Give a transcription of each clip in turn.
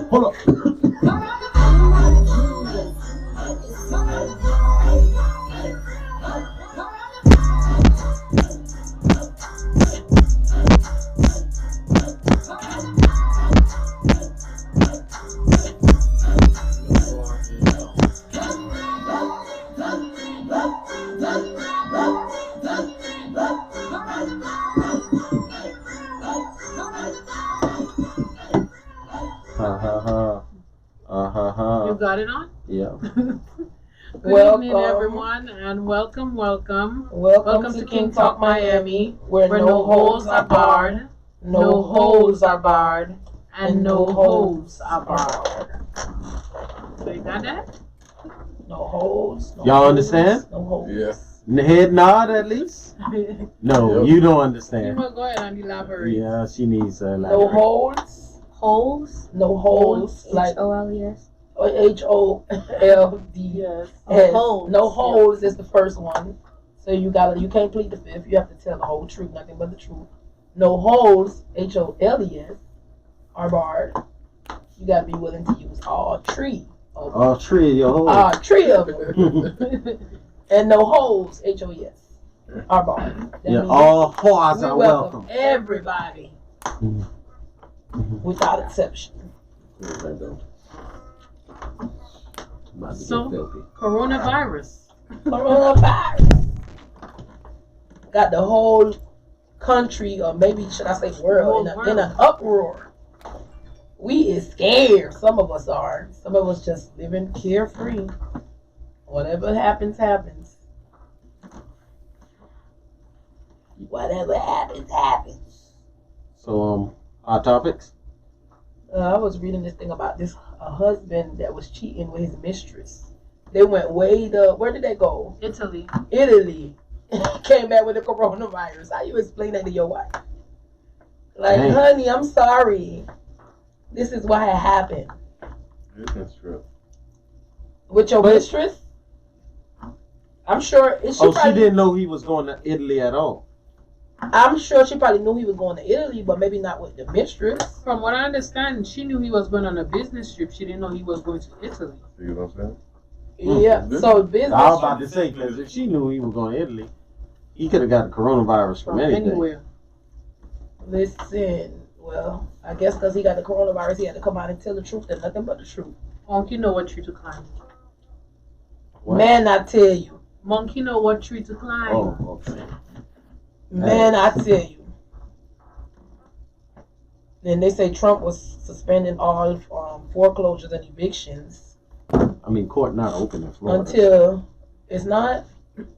Hold up. You got it on? Yeah. Good evening, everyone, and welcome to King Talk Miami, where no holes are barred, no holes are barred, and no holes are barred. So you got that? No holes. No Y'all holes, understand? No holes. Yeah. Head nod at least? No, you don't You understand. must go ahead and elaborate. Yeah, she needs to No elaborate. holes. Holes? No holes. Like H-O-L-E-S? H-O-L-D. Yes. Holes. No holes is the first one. So you can't plead the fifth. You have to tell the whole truth, nothing but the truth. No holes, H-O-L-E-S, are barred. You gotta be willing to use all three. All three of your holes. All three of them. And no holes, H-O-E-S, are barred. That Yeah, means all holes we are welcome welcome. everybody, without exception. So, coronavirus. Coronavirus got the whole country, or maybe should I say world, in an uproar. We is scared. Some of us are. Some of us just living carefree. Whatever happens, happens. Whatever happens, happens. So, our topics? I was reading this thing about this husband that was cheating with his mistress. They went way to, where did they go? Italy. Italy. Came back with the coronavirus. How you explain that to your wife? Like, Dang. honey, I'm sorry. This is why it happened. That's true. With your mistress? I'm sure. She didn't know he was going to Italy at all. I'm sure she probably knew he was going to Italy, but maybe not with the mistress. From what I understand, she knew he was going on a business trip. She didn't know he was going to Italy. You know what I'm saying? Yeah, so business. I was about to say, because if she knew he was going to Italy, he could have got the coronavirus from anything. Anywhere. Listen, well, I guess because he got the coronavirus, he had to come out and tell the truth and nothing but the truth. Monkey know what tree to climb. What? Man, I tell you. Monkey know what tree to climb. Oh, okay. Man, I tell you. Then they say Trump was suspending all foreclosures and evictions. I mean, court not open in Florida. Until it's not.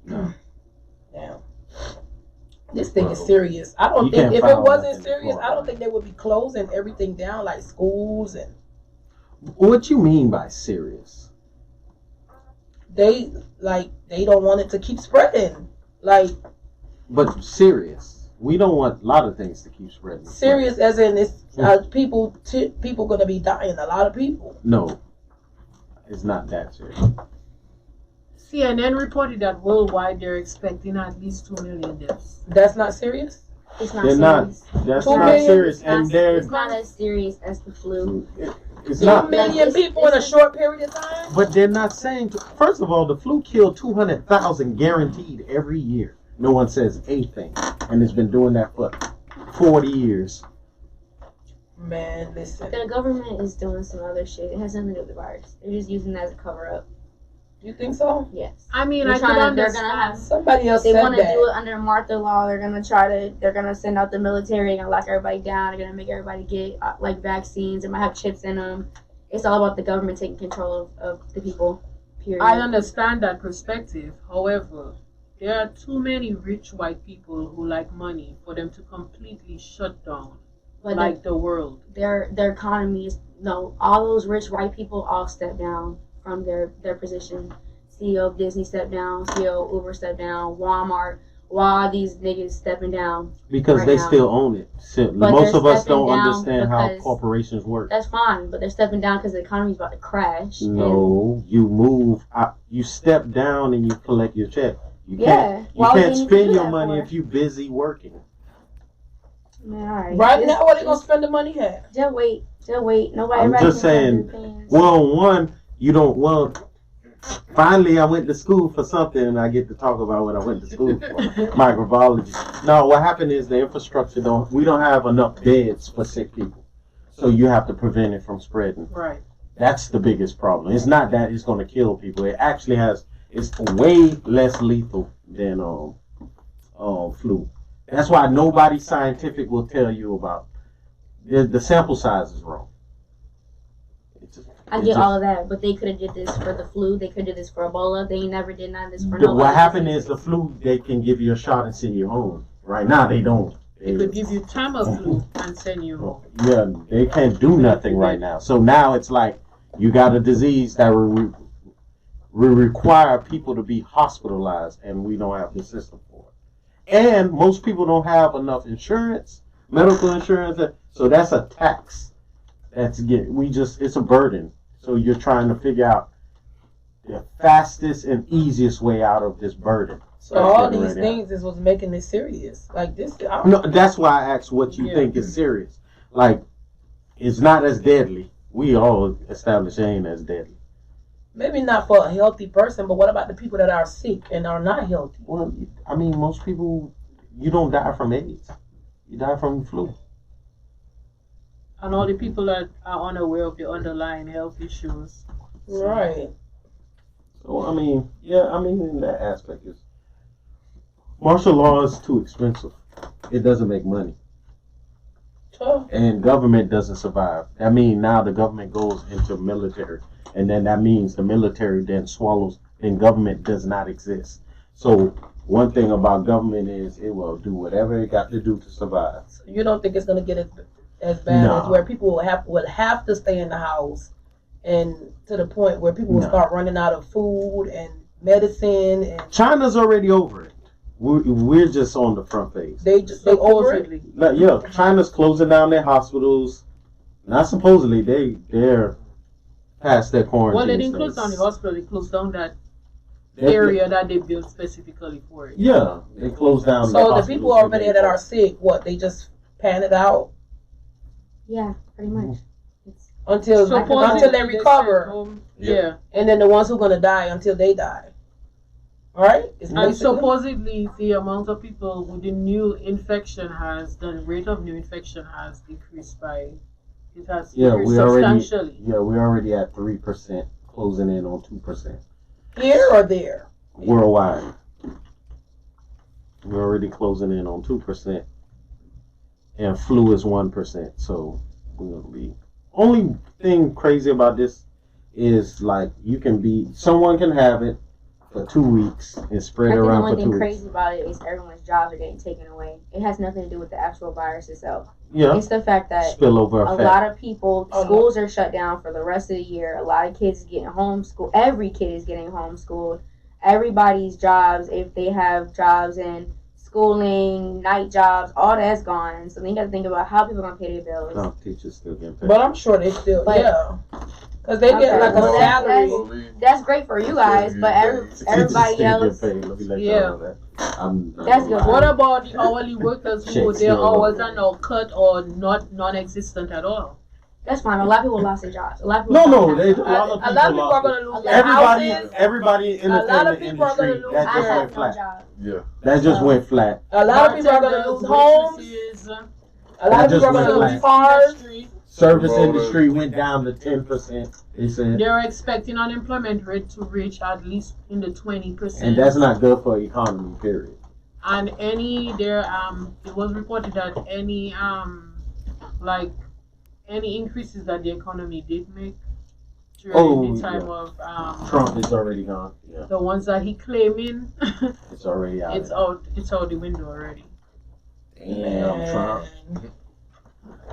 No. Now, this thing is serious. I don't You think can't if it file wasn't nothing serious, for I don't it. think they would be closing everything down, like schools and What you mean by serious? they don't want it to keep spreading. Like But serious. We don't want a lot of things to keep spreading. serious as in it's people gonna be dying. A lot of people. No, it's not that serious. CNN reported that worldwide they're expecting at least 2 million deaths. That's not serious. It's not They're serious. not. That's 2 not million? serious, and It's not as serious as the flu. it's 2 not. million people in a short period of time. But they're not saying. First of all, the flu killed 200,000 guaranteed every year. No one says a thing, and it's been doing that for 40 years. Man, listen. The government is doing some other shit. It has nothing to do with the virus. They're just using it as a cover up. You think so? Yes. I mean, They're I could gonna understand. have. Somebody else They said want to that. do it under Martha law. They're gonna send out the military. They're gonna lock everybody down. They're gonna make everybody get like vaccines. They might have chips in them. It's all about the government taking control of the people. Period. I understand that perspective. However, there are too many rich white people who like money for them to completely shut down But like the world. their economy is all those rich white people all step down from their position. CEO of Disney stepped down, CEO of Uber stepped down, Walmart, why are these niggas stepping down? Because right they now? still own it. So But most they're of us stepping don't down understand how because- corporations work. That's fine, but they're stepping down because the economy's about to crash. No, you move. You step down and you collect your check. You Yeah, can't. You why would can't they need to spend do your that money for? if you're busy working. Man, all right. Right now, what they gonna spend the money at? Just wait. Still wait. Nobody. I'm just saying. Well, one, you don't. Well, finally, I went to school for something, and I get to talk about what I went to school for, microbiology. No, what happened is the infrastructure we don't have enough beds for sick people, so you have to prevent it from spreading. Right. That's the biggest problem. It's not that it's going to kill people. It actually it's way less lethal than flu. That's why nobody scientific will tell you about the sample size is wrong. I get all of that, but they could have did this for the flu. They could have did this for Ebola. They never did none of this for no. What happened is the flu, they can give you a shot and send you home. Right now, they don't. They could give you Tamiflu and send you home. Yeah, they can't do nothing right now. So now it's like you got a disease that will require people to be hospitalized, and we don't have the system for it. And most people don't have enough insurance, medical insurance, so that's a tax. It's a burden. So you're trying to figure out the fastest and easiest way out of this burden. So all these things is what's making this serious. Like this. No, that's why I asked what you think is serious. Like, it's not as deadly. We all established it ain't as deadly. Maybe not for a healthy person, but what about the people that are sick and are not healthy? Well, I mean, most people, you don't die from AIDS. You die from flu. And all the people that are unaware of the underlying health issues. Right. So, I mean, in that aspect, martial law is too expensive. It doesn't make money. Sure. And government doesn't survive. I mean, now the government goes into military. And then that means the military then swallows, then government does not exist. So one thing about government is it will do whatever it got to do to survive. So you don't think it's going to get as bad as where people will have to stay in the house, and to the point where people will start running out of food and medicine. And China's already over it. We're just on the front page. They over it? Yeah, China's closing down their hospitals. Not supposedly, they're past their quarantine. Well, they didn't close down the hospital. They closed down that area that they built specifically for it. Yeah, they closed down. So the people over there that are sick, they just pan it out? Yeah, pretty much. Until they recover. Yeah. And then the ones who are going to die until they die. All right? And supposedly the amount of people with the new infection the rate of new infection has decreased decreased substantially. We're already at 3%, closing in on 2%. Here or there? Worldwide. We're already closing in on 2%. And flu is 1%. So we're going to be... Only thing crazy about this is like someone can have it for 2 weeks and spread it around for 2 weeks. The only thing crazy about it is everyone's jobs are getting taken away. It has nothing to do with the actual virus itself. Yeah. It's the fact that spillover effect. A lot of people, schools are shut down for the rest of the year. A lot of kids are getting homeschooled. Every kid is getting homeschooled. Everybody's jobs, if they have jobs in schooling, night jobs, all that's gone. So then you got to think about how people are going to pay their bills. No, teachers still getting paid. But I'm sure they still, because they get like a salary. That's great for you guys, but everybody else. Let me let you know that. That's good. What about the hourly workers who their hours are now cut or non-existent at all? That's fine. A lot of people lost their jobs. A lot of people. A lot of people are going to lose their houses. Everybody in the entertainment industry that just went flat. Yeah, that just went flat. A lot of people are going to lose homes. A lot of people are going to lose cars. Service industry went down to 10%. They said they're expecting unemployment rate to reach at least in the 20%. And that's not good for economy. Period. And it was reported that any increases that the economy did make during the time of Trump is already gone. Yeah. The ones that he claiming, it's already out. It's out the window already. Damn, Trump.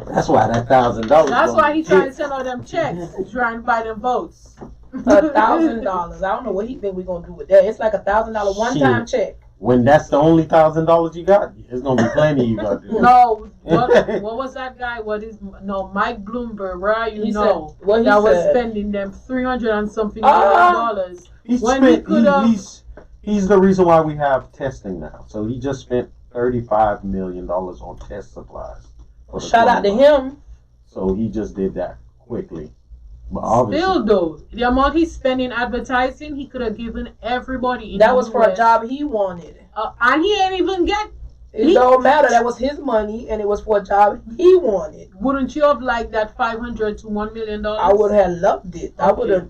That's why that $1,000. That's why he's trying to send all them checks, trying to buy them votes. $1,000. I don't know what he think we're gonna do with that. It's like $1,000 one-time check. When that's the only $1,000 you got, it's gonna be plenty you got to do. No, what was that guy? Mike Bloomberg, right? That was spending them $300 and something $million. He's the reason why we have testing now. So he just spent $35 million on test supplies. Shout out to him. So he just did that quickly. But obviously, still though, the amount he's spending advertising, he could have given everybody in that the was for a US. job he wanted. And he ain't even get. It don't matter. That was his money, and it was for a job he wanted. Wouldn't you have liked that $500 to $1 million? I would have loved it. I would have.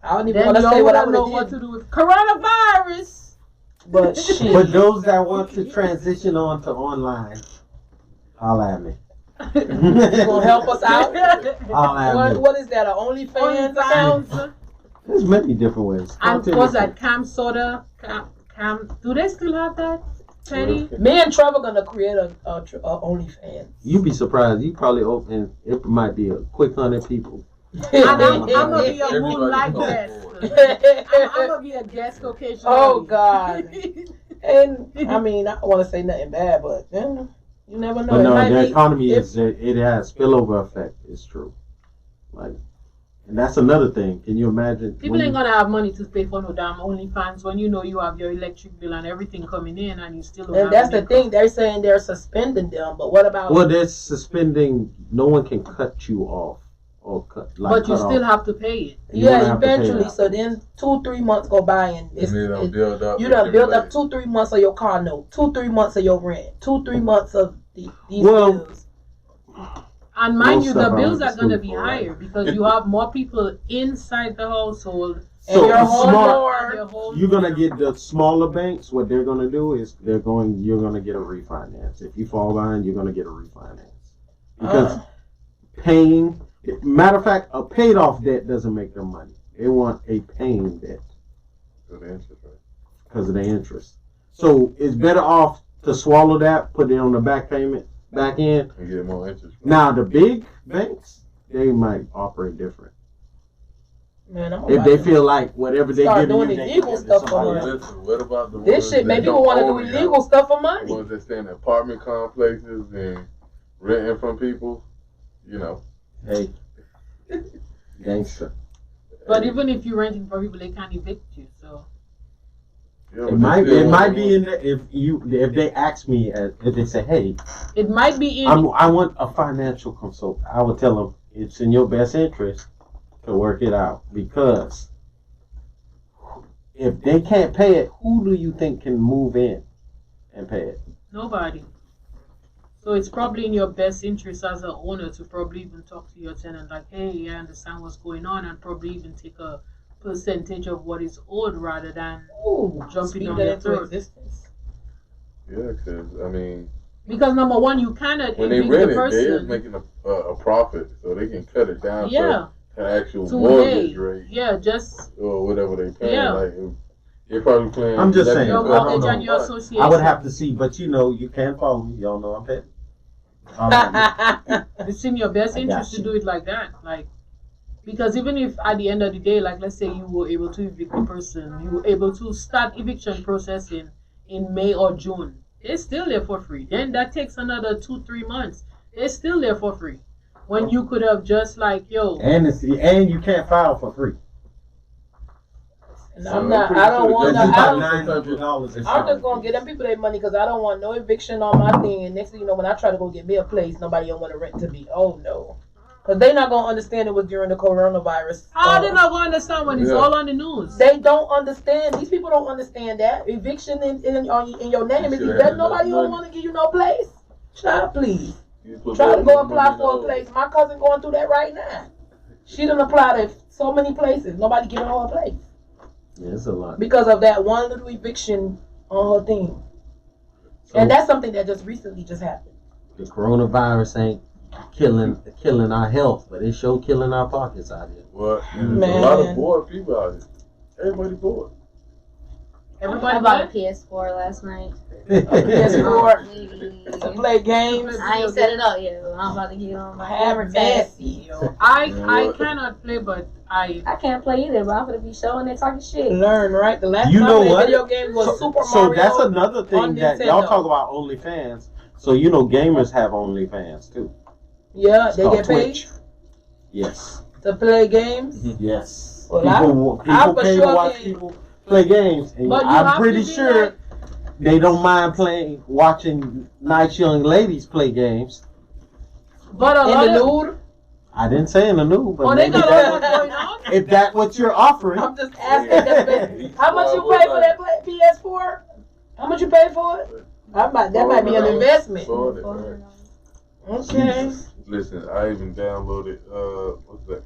I don't even want to Then say you what I would know would what have to did. do with coronavirus. But shit. but those that want to transition on to online, holla at me. You gonna help us out? Holla at me. What is that? An OnlyFans account? There's many different ways. And was that Cam Soda? Cam, do they still have that? Teddy? Me and Trevor gonna create a OnlyFans. You'd be surprised. You probably open. It might be a quick 100 people. And I'm gonna be a moonlight guest. I'm gonna be a guest occasionally. Oh God. And I mean, I don't want to say nothing bad, but you never know. But no, the be, economy it has spillover effect. It's true. Like, and that's another thing. Can you imagine? People ain't gonna have money to pay for no damn OnlyFans when you know you have your electric bill and everything coming in, and you still don't And have that's the any thing. They're saying they're suspending them, but what about? Well, they're suspending. No one can cut you off or cut. Like, but you cut still off. have to pay it. You're gonna Yeah, have to pay eventually. that. So then 2-3 months go by, and it's, And they don't build up. you done built up 2-3 months of your car note, 2-3 months of your rent, 2-3 months of these Well, bills. And mind Most you, stuff the I bills went are to gonna school be for, right? higher because you have more people inside the household. And So your the whole smart- door. You're gonna get the smaller banks. What they're gonna do is you're gonna get a refinance. If you fall behind, you're gonna get a refinance because paying. Matter of fact, a paid off debt doesn't make them money. They want a paying debt because of the interest. So it's better off to swallow that, put it on the back end. And get more interest. Now the big banks, they might operate different. Man, I'm If about they to feel like whatever they start give you, doing they illegal can give to stuff somebody for else. it. Listen, what about the This ones shit, that maybe people don't want to do own the illegal house? stuff for The money. ones that stay in apartment complexes and renting from people, you know. Hey, gangster. But even if you're renting for people, they can't evict you. So Yeah, It but might they still be want in the if they ask me if they say, hey, it might be in. I want a financial consultant. I would tell them it's in your best interest to work it out because if they can't pay it, who do you think can move in and pay it? Nobody. So it's probably in your best interest as an owner to probably even talk to your tenant like, hey, I understand what's going on, and probably even take a percentage of what is owed rather than Ooh, jumping speak on that your into throat. existence. Yeah, because, I mean, Because number one, you cannot when they evict rent the it, they're person. making a profit, so they can cut it down Yeah. to actual To mortgage pay. rate Yeah, just or whatever they pay. Yeah. Like, they're probably paying. I'm just less saying, your than I don't mortgage know. and your $1,000. association. I would have to see, but you can follow me. Y'all know I'm petty. It's in your best I got interest to you. do it like that. Like, because even if at the end of the day, like let's say you were able to evict the person, you were able to start eviction processing in May or June, they're still there for free. Then that takes another 2-3 months. They're still there for free. When you could have just like, yo, and you can't file for free. And So I'm I'm not. pretty I don't sure want. It's that's I about don't. $900. I'm just gonna get them people their money because I don't want no eviction on my thing. And next thing you know, when I try to go get me a place, nobody don't want to rent to me. Oh no, because they not gonna understand it was during the coronavirus. how they not gonna understand when it's Yeah. all on the news? They don't understand. These people don't understand that eviction in your name is You should that have nobody enough don't want to give you no place. Child, please You put try to more go apply money for a on- place. My cousin going through that right now. She done applied at so many places. Nobody giving her a place Yeah, it's a lot. because of that one little eviction on her thing. So And that's something that just recently just happened. the coronavirus ain't killing our health, but it's sure killing our pockets out here. Well, there's Man. a lot of bored people out here. Everybody bored. Everybody I bought a what? PS4 last night. PS4 to play games. I ain't set it up yet, but I'm about to get on my Have advertising. messy. I cannot play, but I Can't play either, but I'm gonna be showing it talking shit. Learn, right? The last You time know I played what? video game was Super So Mario. that's another thing on that y'all Nintendo. talk about OnlyFans. So you know gamers have OnlyFans too. Yeah, It's they called get paid Twitch. Yes. to play games. Yes. Well, People I for pay sure to watch can. people play games, and But you I'm have to pretty be sure like- they don't mind watching nice young ladies play games. But a in lot the of nude. I didn't say in the nude, but oh, they maybe got that, all that going on. if that what you're offering. I'm just asking. How much you pay for that PS4? How much you pay for it? That might be an investment. Okay. Listen, I even downloaded what's that?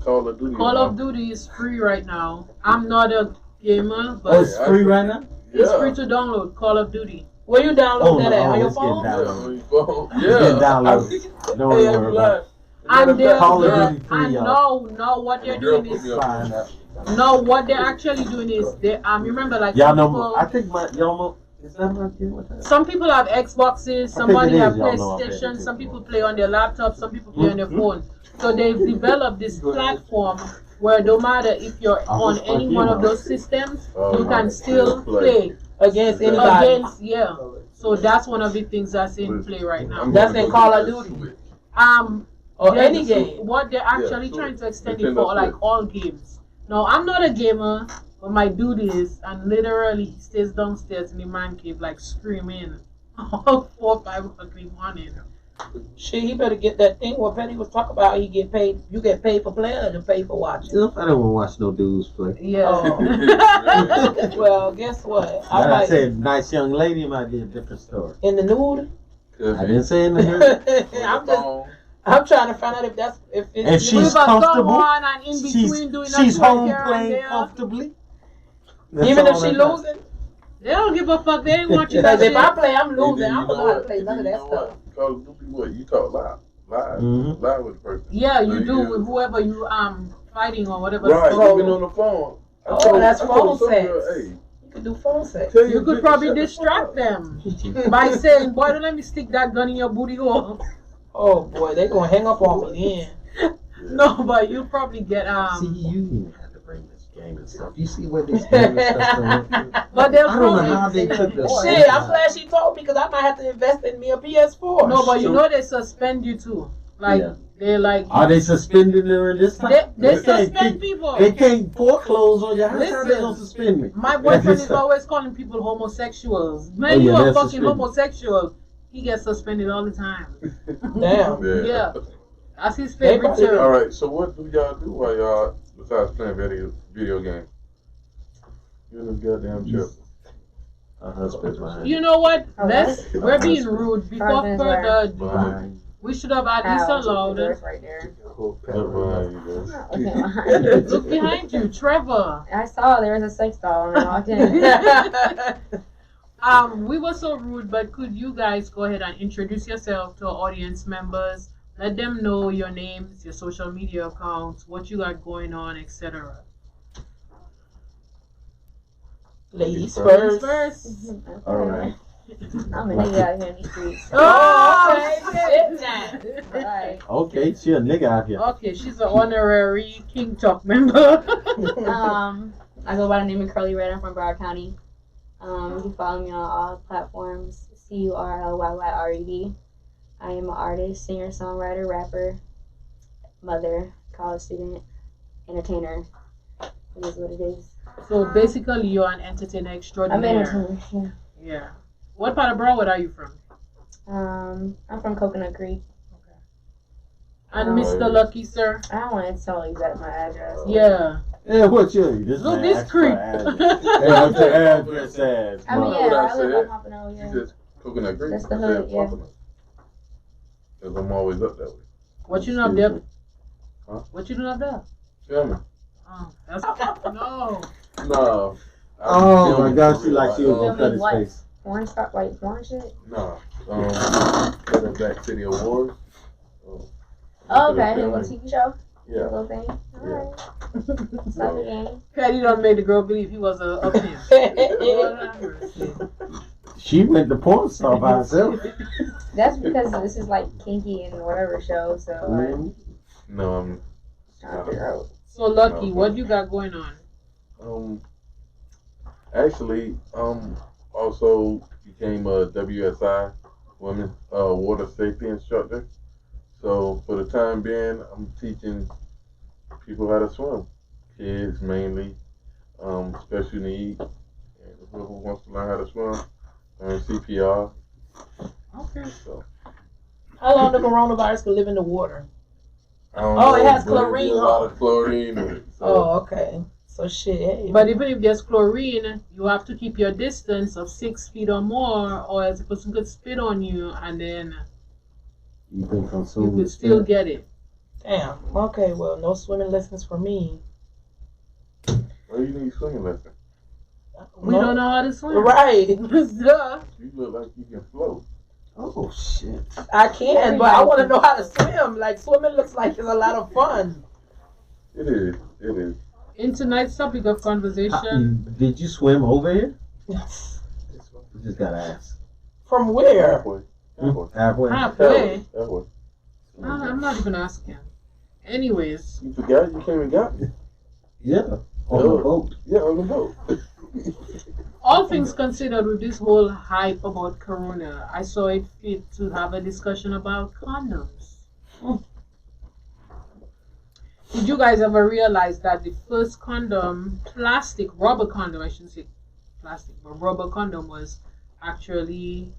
Call of Duty. Call of Duty is free right now. I'm not a gamer, but Oh, it's free right now? it's free to download Call of Duty. Where you download that at? On your it's phone? getting Yeah, downloaded. on your phone. It's getting downloaded. Don't worry about it. And they're, Call of Duty free, and y'all. no, what they're Girl doing put me is up. no, what they're actually doing is they remember like Y'all some know, people, I think y'all know, is that my kid with that? some people have Xboxes, I somebody think it have is, y'all know I'm PlayStation, paying some attention. people play on their laptop, some people play on their phone. So they've developed this platform where no matter if you're on any one of those systems, you can still play Against anybody. against So that's one of the things that's in play right now. That's in Call of Duty. Or Yeah, any game. What they're actually trying to extend it Nintendo for, like Switch. all games. No, I'm not a gamer, but my dude is, and literally he stays downstairs in the man cave, like screaming, 4 or 5 o'clock in the morning. Shit, he better get that thing what Petty was talking about. He get paid. You get paid for playing or you pay for watching. I don't want to watch no dudes play. Yeah. Oh. Well, guess what? Like I I might said, nice young lady might be a different story. in the nude. I didn't say in the nude. I'm trying to find out if it's If she's With comfortable, someone and in between doing she's a twerk home here and playing there. comfortably. That's even if all she that matters. losing. They don't give a fuck. They ain't watching that Because if shit. I play, I'm losing. I don't know how to play none of that stuff. Call of Duty, what? You talk live Mhm. live with the person. Yeah, you So do with whoever you fighting or whatever. Right, So- even on the phone. That's phone some sex. girl, hey, You can do phone sex. tell You could bitch, probably shut the distract fuck them by saying, "Boy, don't let me stick that gun in your booty hole." Oh boy, they gonna hang up on me then. No, but you'll probably get See, you didn't have to bring this game and stuff. You see what this game and stuff went through? But they'll I don't know probably how they took this. Shit, I'm glad she told me because I might have to invest in me a PS4. no, but you know they suspend you too. Like Yeah. they like Are they suspending her this time? they can't suspend keep- people. They can't foreclose on your house. How they Listen, gonna suspend me? My boyfriend is always calling people homosexuals. Man, Oh, yeah, you a they're fucking suspended. homosexual. He gets suspended all the time. Damn. Yeah. That's his They favorite probably- term. All right. So what do y'all do while y'all besides playing video games? You in this goddamn trip. Her husband's behind. You know what? Oh, Let's we're being rude. Before Husband's further ado, Behind. we should have at least allowed it. right there. Look behind you, guys. Not looking behind me. Look behind you, Trevor. I saw there was a sex doll and I walked in. We were so rude, but could you guys go ahead and introduce yourself to our audience members? Let them know your names, your social media accounts, what you got going on, etc. Ladies First, first. first. All right. I'm a nigga out here in these streets. Oh, okay. Shit now. Right. Okay, she a nigga out here. Okay, she's an honorary King Talk member. I go by the name of Curly Red. I'm from Broward County. You can follow me on all platforms. CURLYYRED. I am an artist, singer, songwriter, rapper, mother, college student, entertainer. It is what it is. So basically, you're an entertainer I'm extraordinaire. entertainer. Yeah. Yeah. What part of Broward are you from? I'm from Coconut Creek. And Mr. Lucky, sir? I don't want to tell you exactly my address. Yeah. Yeah, what you? This Look, man this asked for creep. address. Yeah, what's your address as? I mean, What yeah, I I live said? on Pompano, She yeah. said Coconut Creek. That's the I hood, said yeah. Pompano. Cause I'm always up that way. What you doing up there? Huh? What you doing up there? Feel me? Oh, that's no. No. Oh my God, she like she was gonna cut his What? face. Porn stuff, like porn shit? No. For the Black City Awards. Oh, okay, a little TV show? Yeah. Little thing? Alright. It's not the game. Patty done made the girl believe he was a pimp. She went to porn star by herself. That's because this is like kinky and whatever show, so like, Mhm. No, I'm trying to figure out. So Lucky, what you got going on? actually also became a WSI women water safety instructor. So for the time being, I'm teaching people how to swim. Kids mainly, special needs, and whoever wants to learn how to swim, learn CPR. Okay. So How long the coronavirus can live in the water? I don't Oh, know, it has but there's chlorine, a lot huh? of chlorine in it. So. Oh, okay. So shit. Hey. But even if there's chlorine, you have to keep your distance of 6 feet or more, or else a person could spit on you, and then You can you consume could the still spit. get it. Damn. Okay. Well, no swimming lessons for me. Well, you need swimming lessons. We don't know how to swim. Right. Duh. You look like you can float. Oh shit! I can, but I want to know how to swim. Like swimming looks like it's a lot of fun. It is. It is. In tonight's topic of conversation, Did you swim over here? You just gotta ask. From where? Halfway. Halfway. halfway. Halfway. I'm not even asking. Anyways, You forgot? You came and got me. Yeah. On the boat. Yeah, on the boat. all things considered, with this whole hype about Corona, I saw it fit to have a discussion about condoms. Did you guys ever realize that the first condom, rubber condom, I shouldn't say plastic, but rubber condom was actually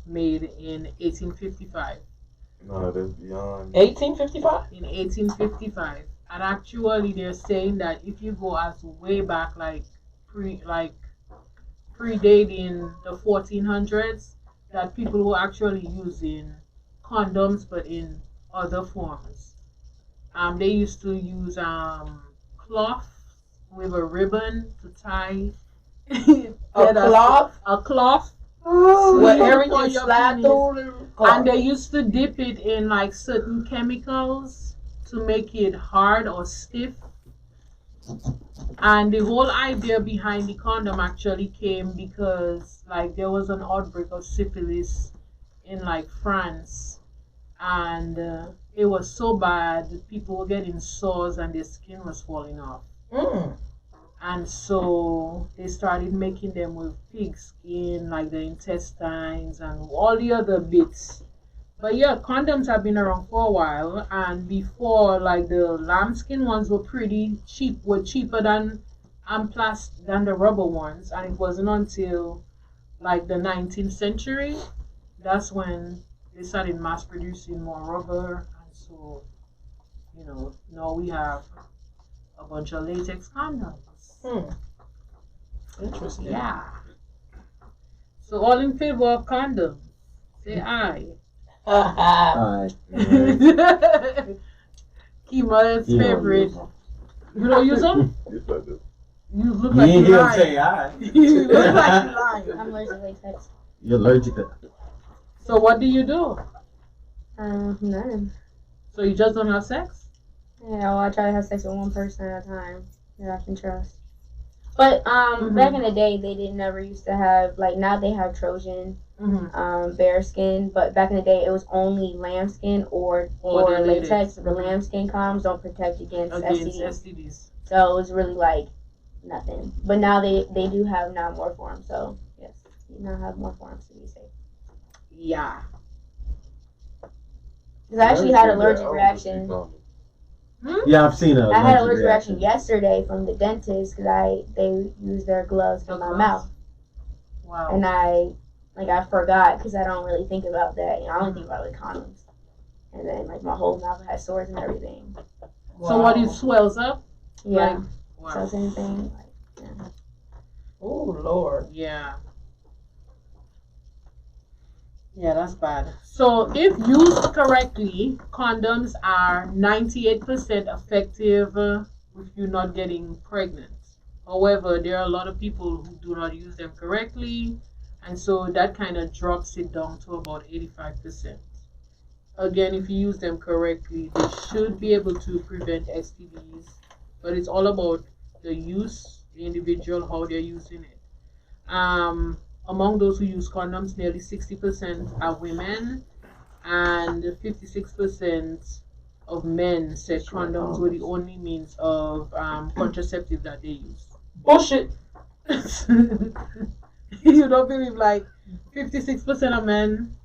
made in 1855? No, that's beyond. 1855. In 1855. And actually, they're saying that if you go as way back, predating the 1400s, that people were actually using condoms, but in other forms. They used to use cloth with a ribbon to tie A cloth. Where everything slide through. And they used to dip it in like certain chemicals to make it hard or stiff. And the whole idea behind the condom actually came because like there was an outbreak of syphilis in like France, and it was so bad people were getting sores and their skin was falling off. And so they started making them with pig skin, like the intestines and all the other bits. But yeah, condoms have been around for a while, and before, like the lambskin ones were pretty cheap, were cheaper than than the rubber ones, and it wasn't until like the 19th century that's when they started mass producing more rubber, and so now we have a bunch of latex condoms. Interesting. Yeah. So all in favor of condoms, say aye. Alright. Kima's favorite. You don't use them? Yes, I do. You look You like ain't you're hear him lying. say aye. You look like you're lying. I'm allergic to latex. You're allergic to. So what do you do? None. So you just don't have sex? Yeah, well, I try to have sex with one person at a time that I can trust. But back in the day, they didn't never used to have, like, now they have Trojan, bear skin, but back in the day, it was only lambskin or latex. The lambskin condoms don't protect against STDs. So it was really, like, nothing. But now they do have now more forms, so, yes, you now have more forms to be safe. Yeah. Because I actually had an allergic reaction. Yeah, I've seen it. I had an allergic reaction yesterday from the dentist because they used their gloves in my mouth. Wow. And I forgot because I don't really think about that. I only think about condoms. And then like my whole mouth had sores and everything. Wow. So what, it swells up? Yeah. Wow. So same thing. Yeah. Oh Lord. Yeah. Yeah, that's bad. So if used correctly, condoms are 98% effective with you not getting pregnant. However, there are a lot of people who do not use them correctly, and so that kind of drops it down to about 85%. Again, if you use them correctly, they should be able to prevent STDs, but it's all about the use, the individual, how they're using it. Among those who use condoms, nearly 60% are women, and 56% of men said condoms were the only means of contraceptive that they use. Bullshit. You don't believe like 56% of men?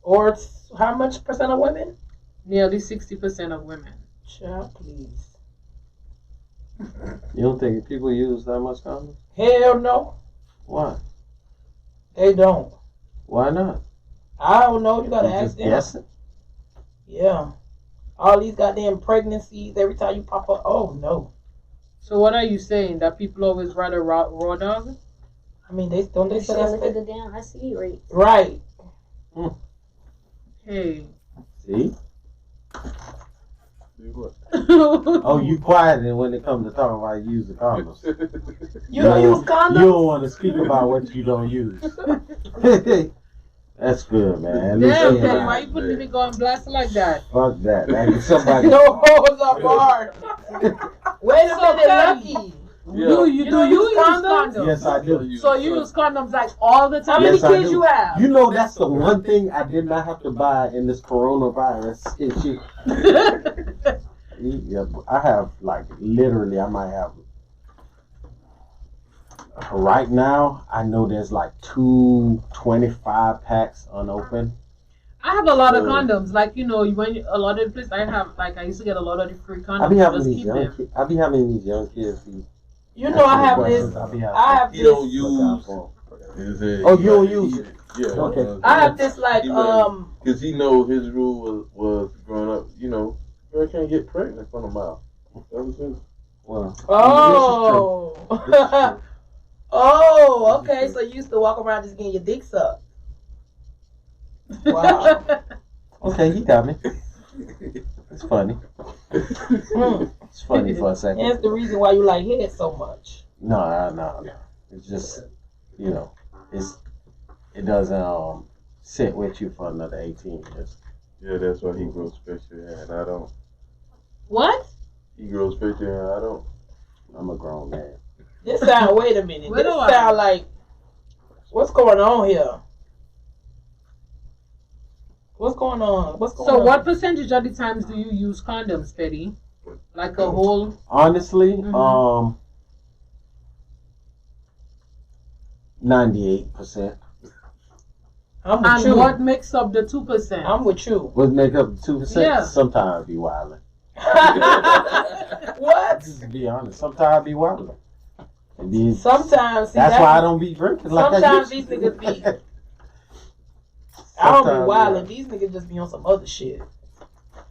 Or it's how much percent of women? Nearly 60% of women. Child, please. You don't think people use that much condoms? Hell no. Why? They don't. Why not? I don't know. You gotta You ask just them. guessing? Yeah. All these goddamn pregnancies, every time you pop up, oh no. So what are you saying? That people always rather raw dog? I mean, they don't they say Look at that's the damn STD rate. right. Hey. See? See what? Oh, you quiet and when it comes to talking about using condoms. You don't use condoms? You don't want to speak about what you don't use. That's good, man. Damn, Teddy, why you putting me going blast like that? Fuck that. Like somebody. No holds are barred. Wait a minute, Lucky. Yeah. Do you use condoms? Yes, I do. So you use condoms like all the How time? many Yes, I kids do. you have? You know, that's the one thing I did not have to buy in this coronavirus issue. Yeah, I have like literally, I might have. Right now, I know there's like 225 packs unopened. I have a lot of condoms. Like, you know, a lot of the place I have, like, I used to get a lot of the free condoms. I be having just these keep young them. kids. I be having these young kids. You know I have this. I have He don't this. use. Oh, you don't use it? Yeah. Okay. I have this like Because he know his rule was growing up. You know, girl can't get pregnant from a mouth. That was his. Well, Oh. this is true. Oh, okay. So you used to walk around just getting your dick sucked. Wow. Okay, he got me. It's funny. Mm. It's funny for a second. That's the reason why you like head so much. No. It's just, you know, it doesn't sit with you for another 18 years. Yeah, that's why he grows facial hair and I don't. What? He grows facial hair and I don't. I'm a grown man. This sound. Wait a minute. Where This do I- sound like. What's going on here? What's going on? What's going on? So what percentage of the times do you use condoms, Petty? Like a whole... Honestly, Mhm. 98%. I'm with And you. what makes up the 2%? I'm with you. Would make up 2%. Yeah. Sometimes I be wildin'. What? Just to be honest, sometimes I be wildin'. It be- Sometimes. See, that's why I don't be drinking like I sometimes used these to. niggas be. I don't be Sometimes, wildin'. yeah. These niggas just be on some other shit.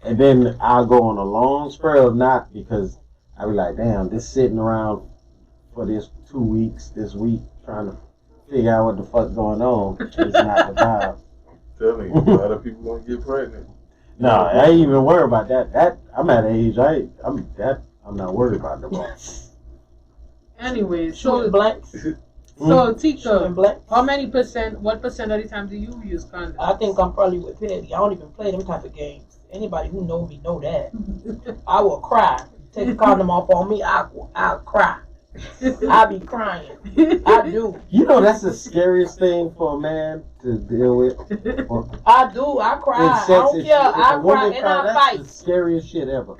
And then I'll go on a long spell of not because I be like, damn, this sitting around for this 2 weeks, this week, trying to figure out what the fuck going on. It's not the vibe. Telling you, a lot of people gonna get pregnant. No, I ain't even worried about that. That I'm at an age I'm not worried about the ball. Anyway, Shooting so blanks. Tika, Shooting blanks. what percent of the time do you use condoms? I think I'm probably with Petty. I don't even play them type of games. Anybody who know me know that. I will cry. Take a condom off on me, I'll cry. I be crying. I do. You know that's the scariest thing for a man to deal with. I do. I cry. In I sex don't is- care. if a I cry woman and cry, I that's fight. the scariest shit ever.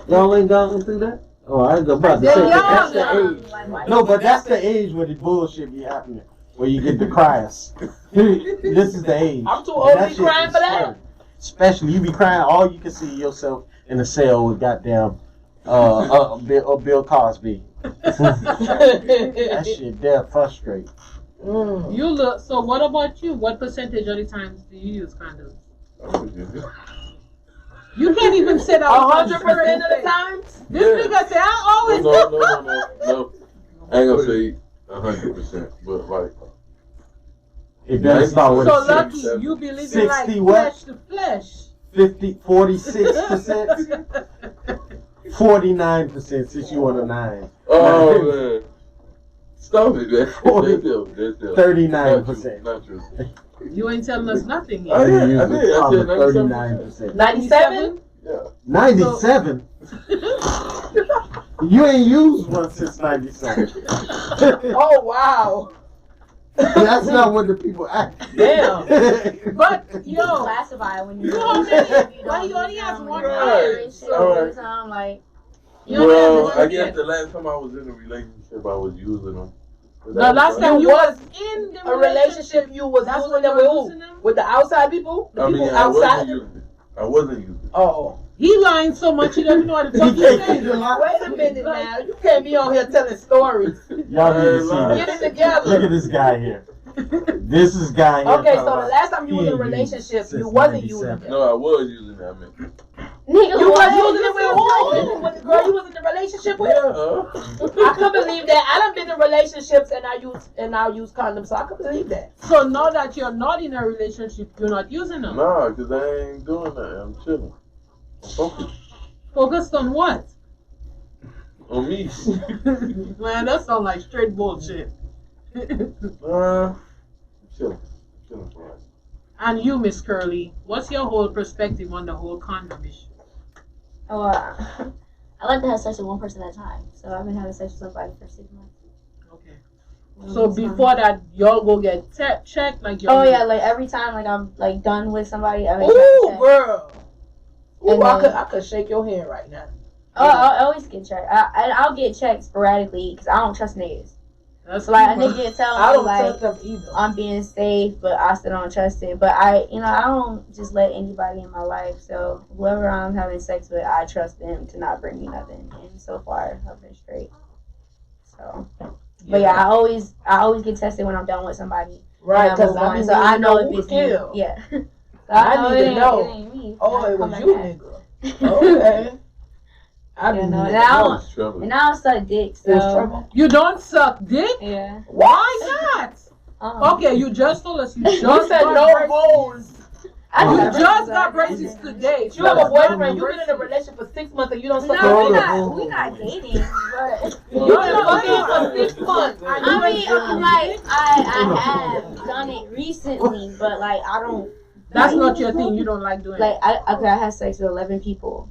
Y'all ain't gone through that? Oh, I ain't about to They're say young. that's the age. No, but that's the age where the bullshit be happening. Where you get the cries. This is the age. I'm too old to That be shit crying is for that. scary. Especially you be crying, all you can see yourself in a cell with goddamn Bill Cosby. That shit there frustrate. Mm. You look. So what about you? What percentage of the times do you use condoms? You can't even say that. 100% of the times. This nigga say I always No. I ain't gonna say 100%, but like. It does start with So a lucky 6. you be living like 60 what? flesh to flesh. 46%, 49% since you want a 9. Oh man. Stop it, man. 39%. Not true. You ain't telling us nothing Oh, yet. yeah, I did. I said 39%. 97? Yeah. 97? You ain't used one since 97. Oh, wow. That's not what the people act. Damn. But You yo, classify when you. you only- why you only has one Right. Right. Time, like, you only Well, have I one guess kid. the last time I was in a relationship, I was using them. The last time you was in the A relationship you was That's using when them you with were who? using them? With the outside people? The I mean, people I wasn't outside? using it. I wasn't using it. Oh. He lying so much he doesn't know how to talk. He can't keep it locked. Wait a minute now. You can't be on here telling stories. Y'all need to see Get this. it together. Look at this guy here. This is guy here. Okay, so the last time you was in a relationship, you wasn't using it. No, I was using that, man. Nigga, You what? was using it with who? With the girl you was in a relationship with? Yeah. I could believe that. I done been in relationships and I use condoms, so I could believe that. So now that you're not in a relationship, you're not using them. Nah, because I ain't doing that. I'm chilling. I'm focused. Focused on what? On me. Man, that sounds like straight bullshit. I'm chilling. Chilling for right. And you, Miss Curly, what's your whole perspective on the whole condom issue? Oh, I like to have sex with one person at a time. So I've been having sex with somebody for 6 months. Okay. So before that, y'all go get checked, like Oh yeah, like every time, like I'm like done with somebody. I Ooh, girl. Ooh, And I could shake your hand right now. Oh, I always get checked. I'll get checked sporadically because I don't trust niggas. That's So like a cool. nigga tell I me don't like trust them either. I'm being safe, but I still don't trust it. But I don't just let anybody in my life. So whoever I'm having sex with, I trust them to not bring me nothing. And so far, I've been straight. So, but yeah, I always get tested when I'm done with somebody. Right, because I know if who it's killed. me. Yeah. So I need to it know. ain't me. Oh, I it come was back you, at. nigga. Okay. I Yeah, didn't no, know. and I That don't, was trouble. and I don't suck dick. It was So trouble. You don't suck dick? yeah. Why not? Okay, you just told us you just You said got no braces. holes. I You got just braces got already. braces today. You have a boyfriend. You've been in a relationship for 6 months and you don't suck No, no we not dating. But You've been fucking for 6 months. I mean, like I have done it recently, but like I don't. That's like, not your thing. You don't like doing Like it. I had sex with 11 people,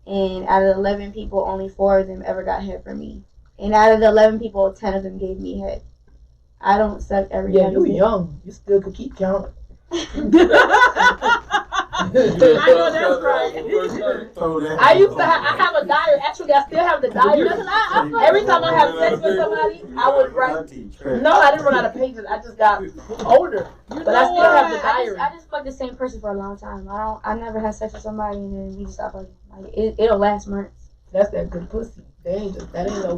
and out of the 11 people, only 4 of them ever got head from me, and out of the 11 people, 10 of them gave me head. I don't suck every. Yeah, you young. You still could keep counting. I know that's right. I used to have. I have a diary. Actually, I still have the diary. Every time I have sex with somebody, I would write. No, I didn't run out of pages. I just got older, but I still have the diary. I just fucked the same person for a long time. I never had sex with somebody and then we just stopped fucking. Like it'll last months. That's that good pussy. That ain't no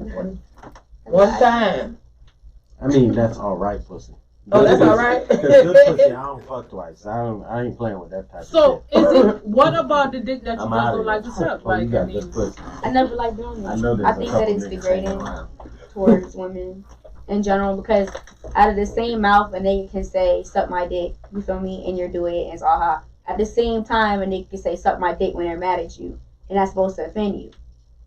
one time. I mean, that's all right, pussy. Oh, that's all right. Because good pussy, I don't fuck twice. I ain't playing with that type So, of shit. is it, what about the dick that you I'm just out don't of like to here. suck? Oh, Like, you got good pussy. I never liked doing I it. know I there's a think couple that it's niggas degrading hanging around. towards women in general because out of the same mouth a nigga can say suck my dick, you feel me, and you're doing it and it's all hot. At the same time a nigga can say suck my dick when they're mad at you and that's supposed to offend you.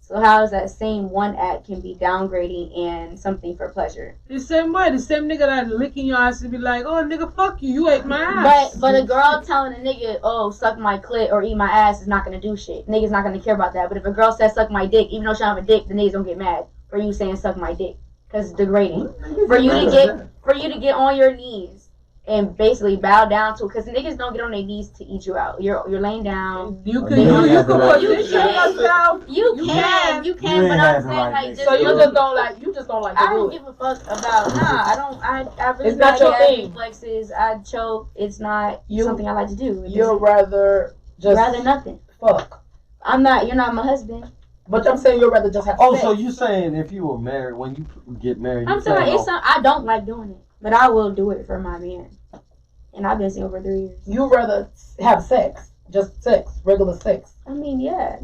So how is that same one act can be downgrading and something for pleasure? the same way, the same nigga that licking your ass and be like, oh, nigga, fuck you, you ate my ass. But a girl telling a nigga, oh, suck my clit or eat my ass is not gonna do shit. Niggas not gonna care about that. But if a girl says suck my dick, even though she don't have a dick, the niggas don't get mad for you saying suck my dick. Cause it's degrading. For you to get on your knees and basically bow down to, cause niggas don't get on their knees to eat you out. You're laying down. You Oh, can yeah, you yeah, can yeah. position yourself. You can, You but ain't I'm had the saying right like dick. just So you do just it. don't like. You just don't like to I do don't it. give a fuck about I really It's not bad your gas thing. reflexes. I choke. It's not something I like to do. You'd rather just rather nothing. fuck. You're not my husband. But I'm saying you'd rather just have Oh, sex. so you saying if you were married, when you get married, I'm you saying plan it's I don't like doing it, but I will do it for my man. And I've been single for 3 years. You'd rather have sex, just sex, regular sex. I mean, yeah.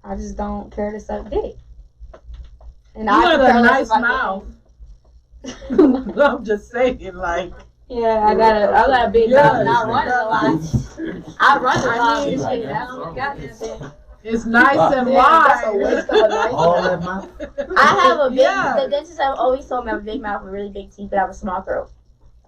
I just don't care to suck dick. And You I got care a less nice if I mouth. can. I'm just saying, like, Yeah, I got a big Yes. mouth and I run a lot. I run a lot. mean, and shit. I don't got nothing. it's nice and That's a wide. waste of a nice all that mouth? I have a big. Yeah. The dentists have always told me I have a big mouth and really big teeth, but I have a small throat.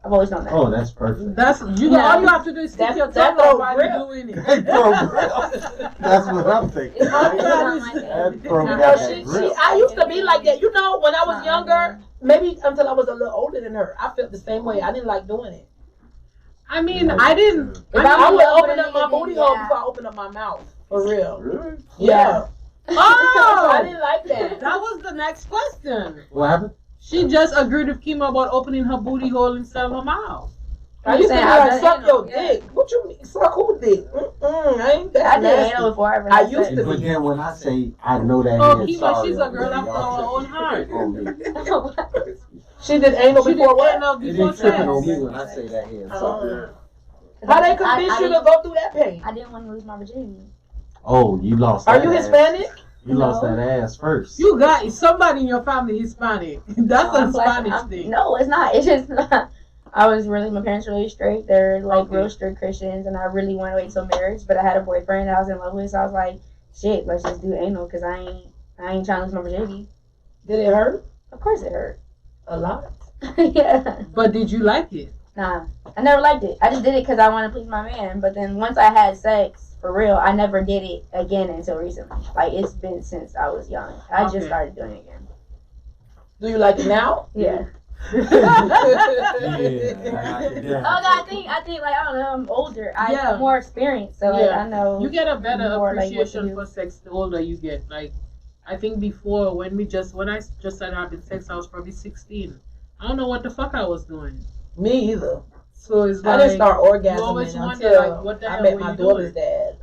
I've always known that. Oh, that's perfect. All you have to do is stick your tongue out while you're doing it. That's what I'm thinking. It's always not like That that. throw You got know, that grip. I used to be like that. You know, when I was younger, maybe until I was a little older than her, I felt the same way. I didn't like doing it. I mean, I didn't. I would open open up my booty hole before I open up my mouth. For real. Really? Yeah. Oh! I didn't like that. That was the next question. What happened? She just agreed with Kima about opening her booty hole instead of her mouth. I used to be saying, like, I suck your yeah. dick. What you mean? Suck who dick? I ain't that I did nasty. anal before I ever I had used sex. to But then when I say I know that Oh, head Kima, sorry she's a over girl there, after y'all her own take heart. it on me. She did anal before what? Anal It before ain't tripping sex. on me when I say that here. So. How they convince you to go through that pain? I didn't want to lose my virginity. Oh, you lost. Are that you ass. Hispanic? You lost that ass first. You got somebody in your family Hispanic. That's a Spanish thing. No, it's not. It's just not. My parents were really strict. They're like real strict Christians, and I really wanted to wait till marriage. But I had a boyfriend that I was in love with, so I was like, shit, let's just do anal because I ain't trying to lose my virginity. Did it hurt? Of course it hurt. A lot. Yeah. But did you like it? Nah, I never liked it. I just did it because I want to please my man. But then once I had sex, for real, I never did it again until recently. Like, it's been since I was young. I just started doing it again. Do you like it now? Yeah. Yeah. I think like I don't know, I'm older. I have more experience, so like I know. You get a better appreciation like, for sex the older you get. Like, I think before when I just started having sex, I was probably 16. I don't know what the fuck I was doing. Me either. So it's I didn't start orgasming wonder, until like, what the I hell met were my you daughter's doing? dad.